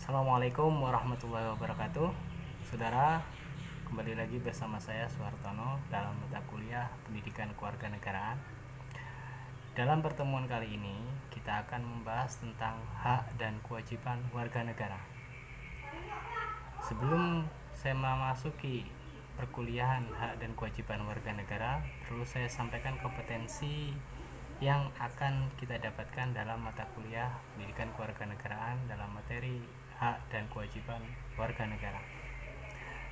Assalamualaikum warahmatullahi wabarakatuh. Saudara, kembali lagi bersama saya Suhartono dalam mata kuliah Pendidikan Kewarganegaraan. Dalam pertemuan kali ini, kita akan membahas tentang hak dan kewajiban warga negara. Sebelum saya memasuki perkuliahan hak dan kewajiban warga negara, perlu saya sampaikan kompetensi yang akan kita dapatkan dalam mata kuliah Pendidikan Kewarganegaraan dalam materi hak dan kewajiban warga negara.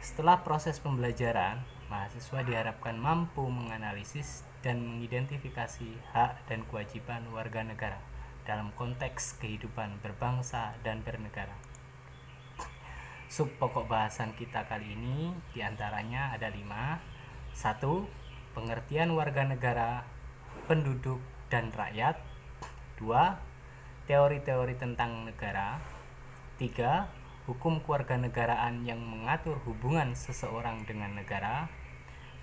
Setelah proses pembelajaran, mahasiswa diharapkan mampu menganalisis dan mengidentifikasi hak dan kewajiban warga negara dalam konteks kehidupan berbangsa dan bernegara. Sub pokok bahasan kita kali ini diantaranya ada 5. 1. Pengertian warga negara, penduduk, dan rakyat. 2. Teori-teori tentang negara. 3. Hukum kewarganegaraan yang mengatur hubungan seseorang dengan negara.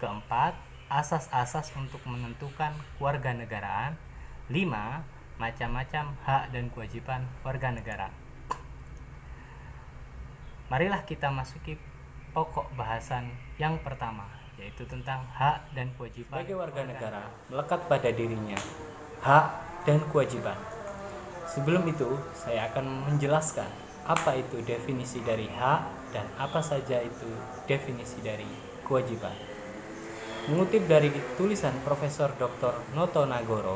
4. Asas-asas untuk menentukan kewarganegaraan. 5. Macam-macam hak dan kewajiban warga negara. Marilah kita masuki pokok bahasan yang pertama, yaitu tentang hak dan kewajiban. Sebagai warga negara, melekat pada dirinya hak dan kewajiban. Sebelum itu, saya akan menjelaskan apa itu definisi dari hak dan apa saja itu definisi dari kewajiban. Mengutip dari tulisan Profesor Dr. Noto Nagoro,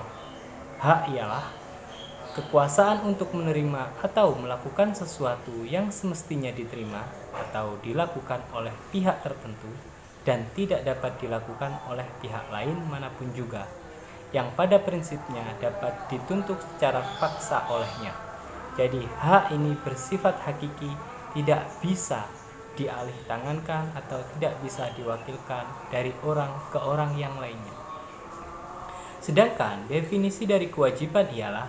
hak ialah kekuasaan untuk menerima atau melakukan sesuatu yang semestinya diterima atau dilakukan oleh pihak tertentu dan tidak dapat dilakukan oleh pihak lain manapun juga, yang pada prinsipnya dapat dituntut secara paksa olehnya. Jadi hak ini bersifat hakiki, tidak bisa dialih tangankan atau tidak bisa diwakilkan dari orang ke orang yang lainnya. Sedangkan definisi dari kewajiban ialah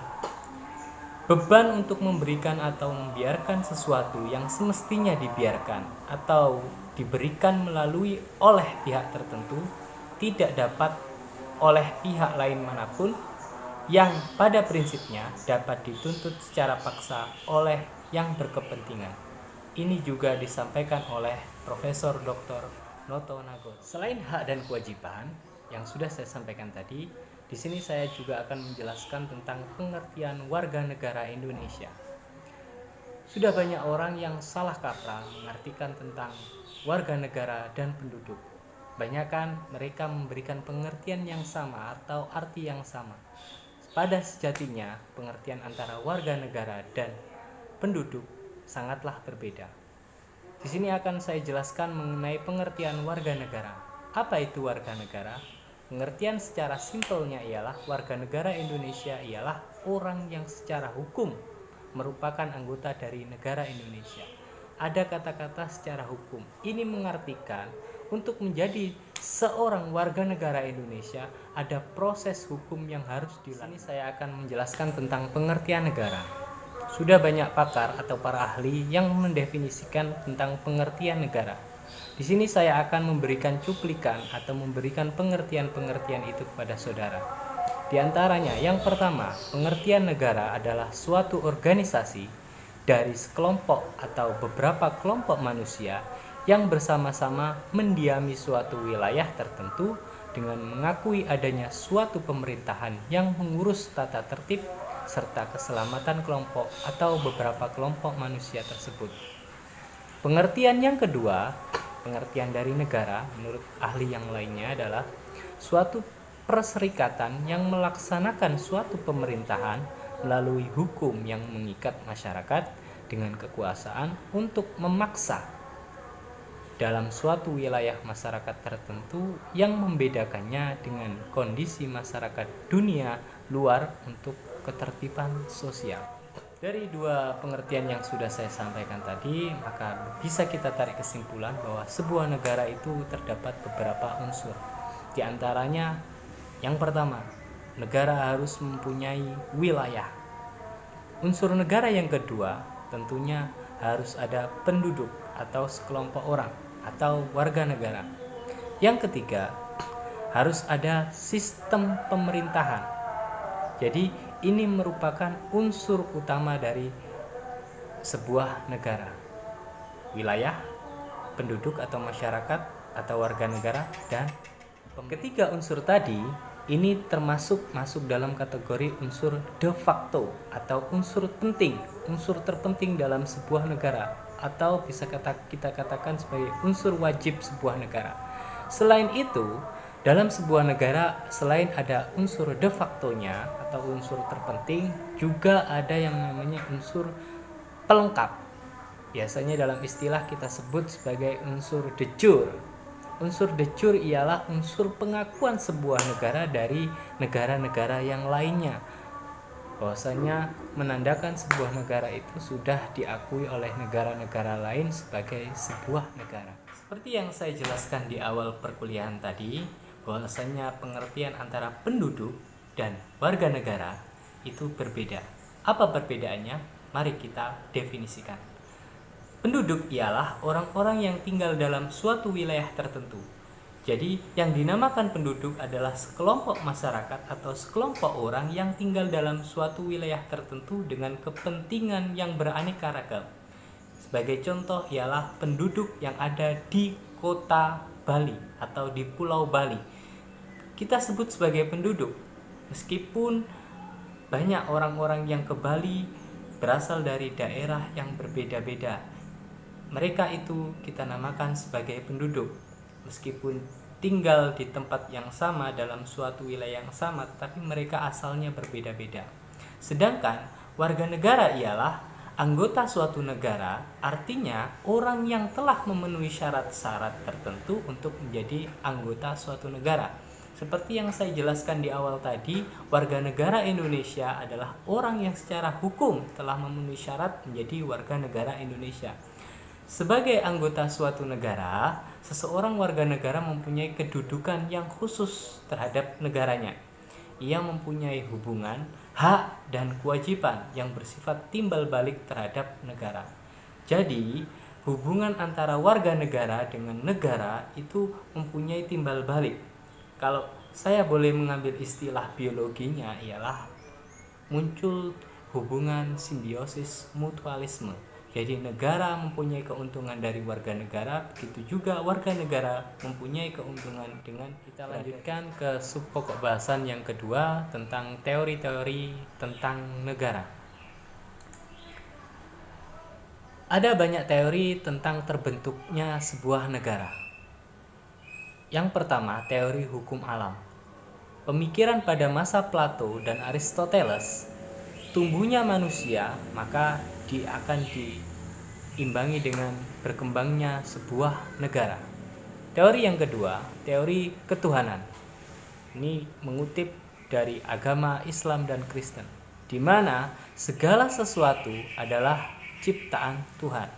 beban untuk memberikan atau membiarkan sesuatu yang semestinya dibiarkan atau diberikan melalui oleh pihak tertentu, tidak dapat oleh pihak lain manapun, yang pada prinsipnya dapat dituntut secara paksa oleh yang berkepentingan. Ini juga disampaikan oleh Profesor Dr. Noto Nagoro. Selain hak dan kewajiban yang sudah saya sampaikan tadi, di sini saya juga akan menjelaskan tentang pengertian warga negara Indonesia. Sudah banyak orang yang salah kaprah mengartikan tentang warga negara dan penduduk. Banyakan mereka memberikan pengertian yang sama atau arti yang sama. Pada sejatinya, pengertian antara warga negara dan penduduk sangatlah berbeda. Di sini akan saya jelaskan mengenai pengertian warga negara. Apa itu warga negara? Pengertian secara simpelnya ialah warga negara Indonesia ialah orang yang secara hukum merupakan anggota dari negara Indonesia. Ada kata-kata secara hukum. Ini mengartikan untuk menjadi seorang warga negara Indonesia ada proses hukum yang harus dilalui. Di sini saya akan menjelaskan tentang pengertian negara. Sudah banyak pakar atau para ahli yang mendefinisikan tentang pengertian negara. Di sini saya akan memberikan cuplikan atau memberikan pengertian-pengertian itu kepada saudara. Di antaranya, yang pertama, pengertian negara adalah suatu organisasi dari sekelompok atau beberapa kelompok manusia yang bersama-sama mendiami suatu wilayah tertentu dengan mengakui adanya suatu pemerintahan yang mengurus tata tertib serta keselamatan kelompok atau beberapa kelompok manusia tersebut. Pengertian yang kedua, pengertian dari negara menurut ahli yang lainnya adalah suatu perserikatan yang melaksanakan suatu pemerintahan melalui hukum yang mengikat masyarakat dengan kekuasaan untuk memaksa dalam suatu wilayah masyarakat tertentu yang membedakannya dengan kondisi masyarakat dunia luar untuk ketertiban sosial. Dari dua pengertian yang sudah saya sampaikan tadi, maka bisa kita tarik kesimpulan bahwa sebuah negara itu terdapat beberapa unsur. Di antaranya, yang pertama, negara harus mempunyai wilayah. Unsur negara yang kedua, tentunya harus ada penduduk atau sekelompok orang atau warga negara. Yang ketiga, harus ada sistem pemerintahan. Jadi ini merupakan unsur utama dari sebuah negara, wilayah, penduduk atau masyarakat atau warga negara, dan ketiga unsur tadi ini masuk dalam kategori unsur de facto atau unsur penting, unsur terpenting dalam sebuah negara, atau bisa kita katakan sebagai unsur wajib sebuah negara. Selain itu, dalam sebuah negara selain ada unsur de factonya atau unsur terpenting, juga ada yang namanya unsur pelengkap. Biasanya dalam istilah kita sebut sebagai unsur de jure. Unsur de jure ialah unsur pengakuan sebuah negara dari negara-negara yang lainnya, bahwasanya menandakan sebuah negara itu sudah diakui oleh negara-negara lain sebagai sebuah negara. Seperti yang saya jelaskan di awal perkuliahan tadi, bahwasanya pengertian antara penduduk dan warga negara itu berbeda. Apa perbedaannya? Mari kita definisikan. Penduduk ialah orang-orang yang tinggal dalam suatu wilayah tertentu. Jadi, yang dinamakan penduduk adalah sekelompok masyarakat atau sekelompok orang yang tinggal dalam suatu wilayah tertentu dengan kepentingan yang beraneka ragam. Sebagai contoh ialah penduduk yang ada di kota Bali atau di Pulau Bali. Kita sebut sebagai penduduk, meskipun banyak orang-orang yang ke Bali berasal dari daerah yang berbeda-beda. Mereka itu kita namakan sebagai penduduk, meskipun tinggal di tempat yang sama dalam suatu wilayah yang sama, tapi mereka asalnya berbeda-beda. Sedangkan warga negara ialah anggota suatu negara, artinya orang yang telah memenuhi syarat-syarat tertentu untuk menjadi anggota suatu negara. Seperti yang saya jelaskan di awal tadi, warga negara Indonesia adalah orang yang secara hukum telah memenuhi syarat menjadi warga negara Indonesia. Sebagai anggota suatu negara, seseorang warga negara mempunyai kedudukan yang khusus terhadap negaranya. Ia mempunyai hubungan, hak, dan kewajiban yang bersifat timbal balik terhadap negara. Jadi, hubungan antara warga negara dengan negara itu mempunyai timbal balik. Kalau saya boleh mengambil istilah biologinya, ialah muncul hubungan simbiosis mutualisme. Jadi negara mempunyai keuntungan dari warga negara, begitu juga warga negara mempunyai keuntungan dengan. Kita lanjutkan ke sub pokok bahasan yang kedua tentang teori-teori tentang negara. Ada banyak teori tentang terbentuknya sebuah negara. Yang pertama, teori hukum alam. Pemikiran pada masa Plato dan Aristoteles, tumbuhnya manusia maka akan diimbangi dengan berkembangnya sebuah negara. Teori yang kedua, teori ketuhanan. Ini mengutip dari agama Islam dan Kristen, di mana segala sesuatu adalah ciptaan Tuhan.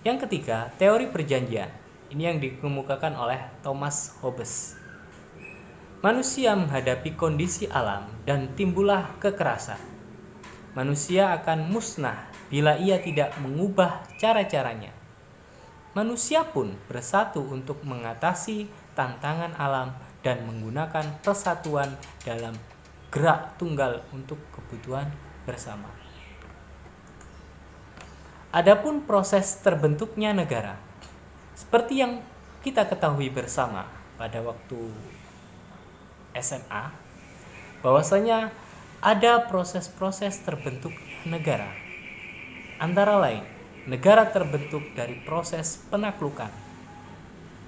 Yang ketiga, teori perjanjian. Ini yang dikemukakan oleh Thomas Hobbes. Manusia menghadapi kondisi alam dan timbullah kekerasan. Manusia akan musnah bila ia tidak mengubah cara-caranya. Manusia pun bersatu untuk mengatasi tantangan alam dan menggunakan persatuan dalam gerak tunggal untuk kebutuhan bersama. Adapun proses terbentuknya negara, seperti yang kita ketahui bersama pada waktu SMA, bahwasanya ada proses-proses terbentuk negara. Antara lain, negara terbentuk dari proses penaklukan.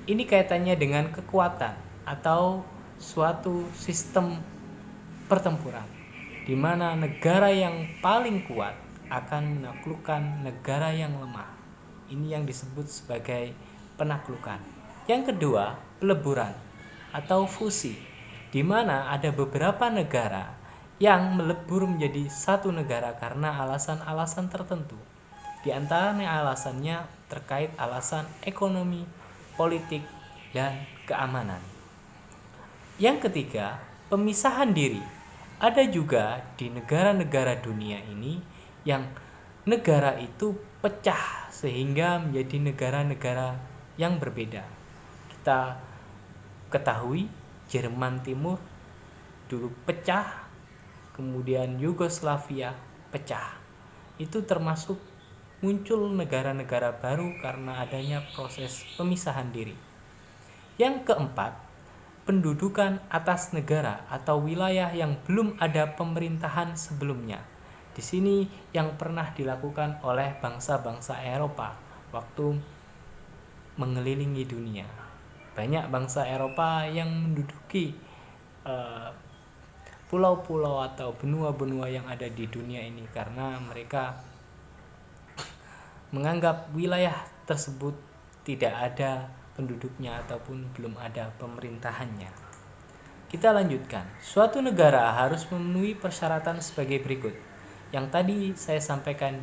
Ini kaitannya dengan kekuatan atau suatu sistem pertempuran, di mana negara yang paling kuat akan menaklukkan negara yang lemah. Ini yang disebut sebagai penaklukan. Yang kedua, peleburan atau fusi, di mana ada beberapa negara yang melebur menjadi satu negara karena alasan-alasan tertentu. Di antaranya alasannya terkait alasan ekonomi, politik, dan keamanan. Yang ketiga, pemisahan diri. Ada juga di negara-negara dunia ini yang negara itu pecah sehingga menjadi negara-negara yang berbeda. Kita ketahui Jerman Timur dulu pecah, kemudian Yugoslavia pecah. Itu termasuk muncul negara-negara baru karena adanya proses pemisahan diri. Yang keempat, pendudukan atas negara atau wilayah yang belum ada pemerintahan sebelumnya. Di sini yang pernah dilakukan oleh bangsa-bangsa Eropa waktu mengelilingi dunia. Banyak bangsa Eropa yang menduduki pulau-pulau atau benua-benua yang ada di dunia ini karena mereka menganggap wilayah tersebut tidak ada penduduknya ataupun belum ada pemerintahannya. Kita lanjutkan. Suatu negara harus memenuhi persyaratan sebagai berikut. Yang tadi saya sampaikan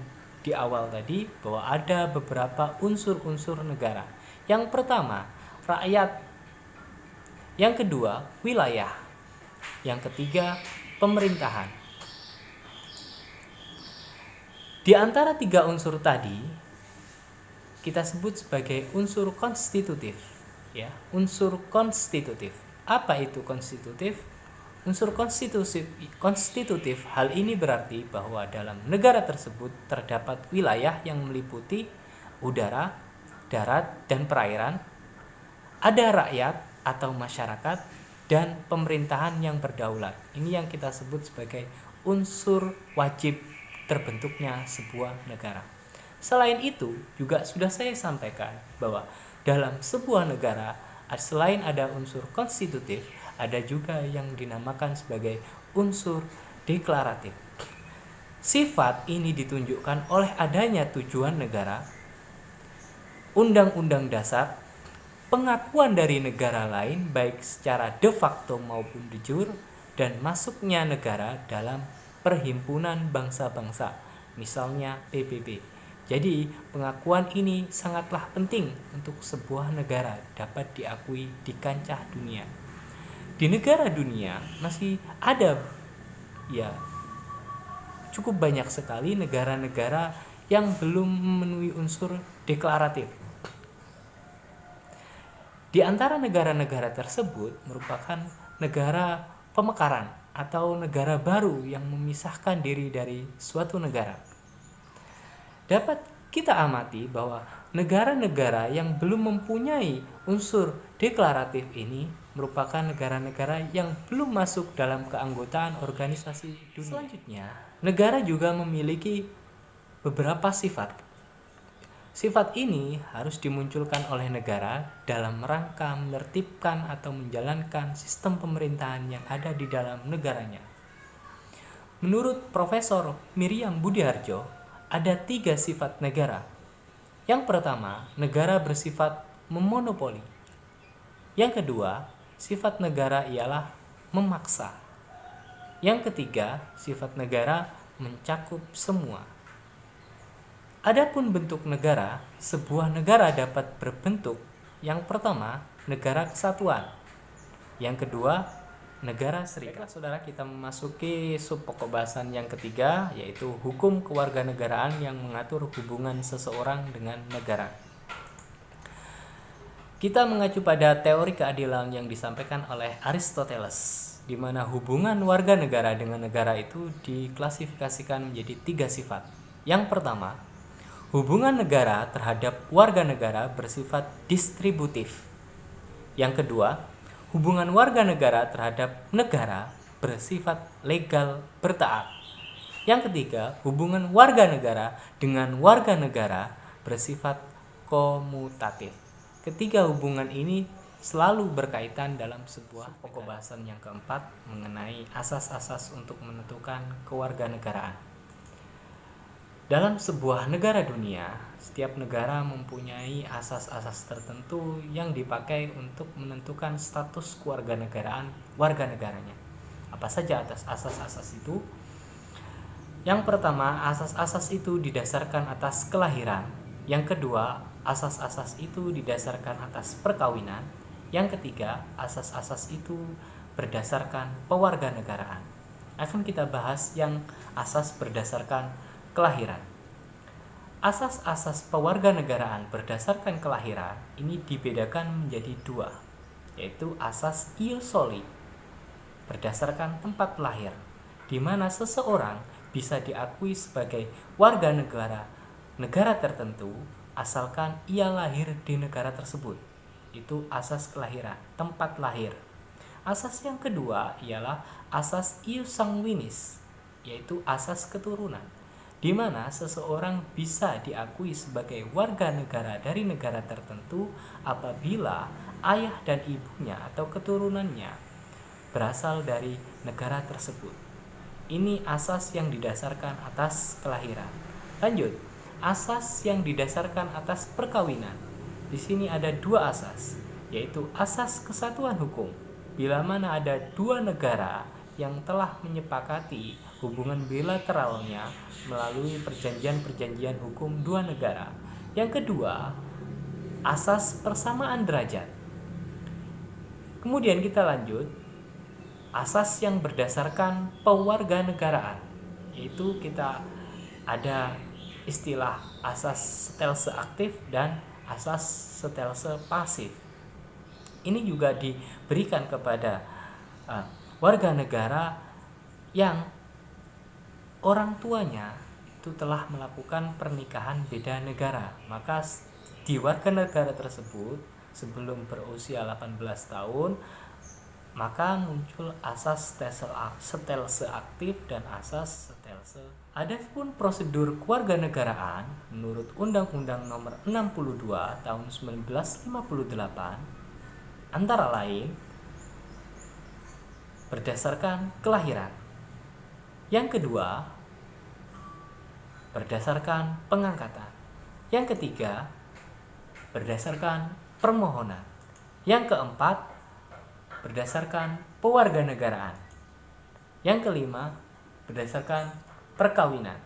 di awal tadi bahwa ada beberapa unsur-unsur negara. Yang pertama, rakyat. Yang kedua, wilayah. Yang ketiga, pemerintahan. Di antara tiga unsur tadi, kita sebut sebagai unsur konstitutif. Ya, unsur konstitutif. Apa itu konstitutif? Unsur konstitutif hal ini berarti bahwa dalam negara tersebut terdapat wilayah yang meliputi udara, darat, dan perairan, ada rakyat atau masyarakat, dan pemerintahan yang berdaulat. Ini yang kita sebut sebagai unsur wajib terbentuknya sebuah negara. Selain itu, juga sudah saya sampaikan bahwa dalam sebuah negara, selain ada unsur konstitutif, ada juga yang dinamakan sebagai unsur deklaratif. Sifat ini ditunjukkan oleh adanya tujuan negara, undang-undang dasar, pengakuan dari negara lain baik secara de facto maupun de jure, dan masuknya negara dalam perhimpunan bangsa-bangsa, misalnya PBB. Jadi, pengakuan ini sangatlah penting untuk sebuah negara dapat diakui di kancah dunia. Di negara dunia masih ada cukup banyak sekali negara-negara yang belum memenuhi unsur deklaratif. Di antara negara-negara tersebut merupakan negara pemekaran atau negara baru yang memisahkan diri dari suatu negara. Dapat kita amati bahwa negara-negara yang belum mempunyai unsur deklaratif ini merupakan negara-negara yang belum masuk dalam keanggotaan organisasi dunia. Selanjutnya, negara juga memiliki beberapa sifat. Sifat ini harus dimunculkan oleh negara dalam rangka menertibkan atau menjalankan sistem pemerintahan yang ada di dalam negaranya. Menurut Profesor Miriam Budiharjo, ada 3 sifat negara. Yang pertama, negara bersifat memonopoli. Yang kedua, sifat negara ialah memaksa. Yang ketiga, sifat negara mencakup semua. Adapun bentuk negara, sebuah negara dapat berbentuk yang pertama, negara kesatuan. Yang kedua, negara serikat. Saudara, kita memasuki sub pokok bahasan yang ketiga, yaitu hukum kewarganegaraan yang mengatur hubungan seseorang dengan negara. Kita mengacu pada teori keadilan yang disampaikan oleh Aristoteles, di mana hubungan warga negara dengan negara itu diklasifikasikan menjadi 3 sifat. Yang pertama, hubungan negara terhadap warga negara bersifat distributif. Yang kedua, hubungan warga negara terhadap negara bersifat legal bertaat. Yang ketiga, hubungan warga negara dengan warga negara bersifat komutatif. Ketiga hubungan ini selalu berkaitan dalam sebuah pokok bahasan yang keempat mengenai asas-asas untuk menentukan kewarganegaraan. Dalam sebuah negara dunia, setiap negara mempunyai asas-asas tertentu yang dipakai untuk menentukan status kewarganegaraan warga negaranya. Apa saja atas asas-asas itu? Yang pertama, asas-asas itu didasarkan atas kelahiran. Yang kedua, asas-asas itu didasarkan atas perkawinan. Yang ketiga, asas-asas itu berdasarkan pewarganegaraan. Akan kita bahas yang asas berdasarkan kelahiran. Asas-asas pewarganegaraan berdasarkan kelahiran ini dibedakan menjadi 2, yaitu asas ius soli berdasarkan tempat lahir, di mana seseorang bisa diakui sebagai warga negara negara tertentu asalkan ia lahir di negara tersebut. Itu asas kelahiran, tempat lahir. Asas yang kedua ialah asas ius sanguinis, yaitu asas keturunan, di mana seseorang bisa diakui sebagai warga negara dari negara tertentu apabila ayah dan ibunya atau keturunannya berasal dari negara tersebut. Ini asas yang didasarkan atas kelahiran. Lanjut, asas yang didasarkan atas perkawinan. Di sini ada dua asas, yaitu asas kesatuan hukum. Bila mana ada dua negara yang telah menyepakati hubungan bilateralnya melalui perjanjian-perjanjian hukum dua negara. Yang kedua, asas persamaan derajat. Kemudian kita lanjut, asas yang berdasarkan pewarganegaraan, yaitu kita ada istilah asas stelse aktif dan asas stelse pasif. Ini juga diberikan kepada warga negara yang orang tuanya itu telah melakukan pernikahan beda negara. Maka di warga negara tersebut sebelum berusia 18 tahun maka muncul asas stelse aktif dan asas stelse. Adapun prosedur kewarganegaraan menurut Undang-Undang Nomor 62 Tahun 1958 antara lain berdasarkan kelahiran. Yang kedua, berdasarkan pengangkatan. Yang ketiga, berdasarkan permohonan. Yang keempat, berdasarkan pewarganegaraan. Yang kelima, berdasarkan perkawinan.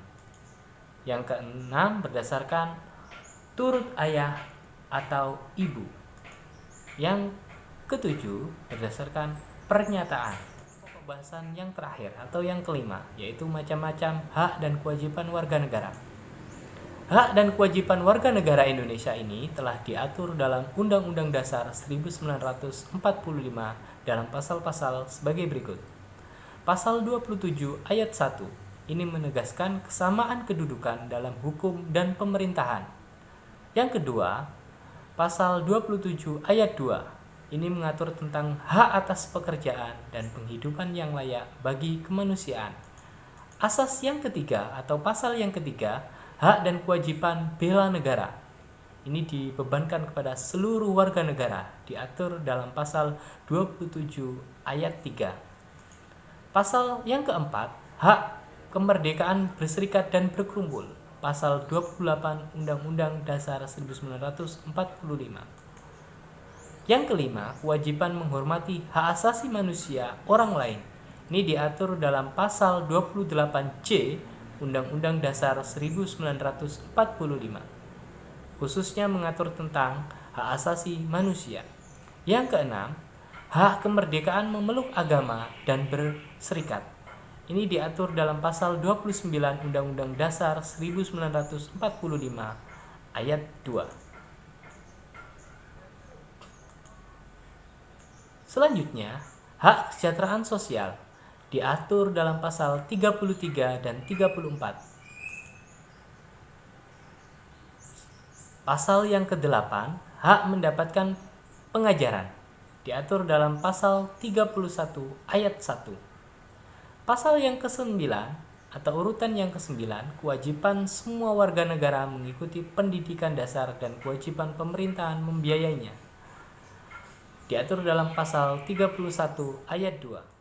Yang keenam, berdasarkan turut ayah atau ibu. Yang ketujuh, berdasarkan pernyataan. Pembahasan yang terakhir atau yang kelima, yaitu macam-macam hak dan kewajiban warga negara. Hak dan kewajiban warga negara Indonesia ini telah diatur dalam Undang-Undang Dasar 1945 dalam pasal-pasal sebagai berikut. Pasal 27 ayat 1 ini menegaskan kesamaan kedudukan dalam hukum dan pemerintahan. Yang kedua, pasal 27 ayat 2 ini mengatur tentang hak atas pekerjaan dan penghidupan yang layak bagi kemanusiaan. Asas yang ketiga atau pasal yang ketiga, hak dan kewajiban bela negara. Ini dibebankan kepada seluruh warga negara, diatur dalam pasal 27 ayat 3. Pasal yang keempat, hak kemerdekaan berserikat dan berkumpul. Pasal 28 Undang-Undang Dasar 1945. Yang kelima, kewajiban menghormati hak asasi manusia orang lain. Ini diatur dalam pasal 28C Undang-Undang Dasar 1945, khususnya mengatur tentang hak asasi manusia. Yang keenam, hak kemerdekaan memeluk agama dan berserikat. Ini diatur dalam pasal 29 Undang-Undang Dasar 1945 ayat 2. Selanjutnya, hak kesejahteraan sosial diatur dalam pasal 33 dan 34. Pasal yang ke-8, hak mendapatkan pengajaran, diatur dalam pasal 31 ayat 1. Pasal yang ke-9 atau urutan yang ke-9, kewajiban semua warga negara mengikuti pendidikan dasar dan kewajiban pemerintahan membiayainya, diatur dalam pasal 31 ayat 2.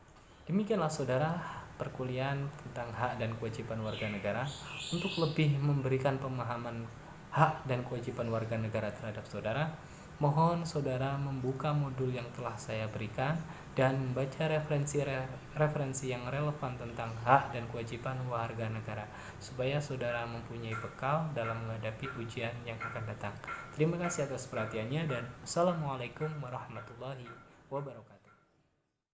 Demikianlah saudara perkuliahan tentang hak dan kewajiban warga negara. Untuk lebih memberikan pemahaman hak dan kewajiban warga negara terhadap saudara, mohon saudara membuka modul yang telah saya berikan dan membaca referensi yang relevan tentang hak dan kewajiban warga negara supaya saudara mempunyai bekal dalam menghadapi ujian yang akan datang. Terima kasih atas perhatiannya dan Assalamualaikum warahmatullahi wabarakatuh.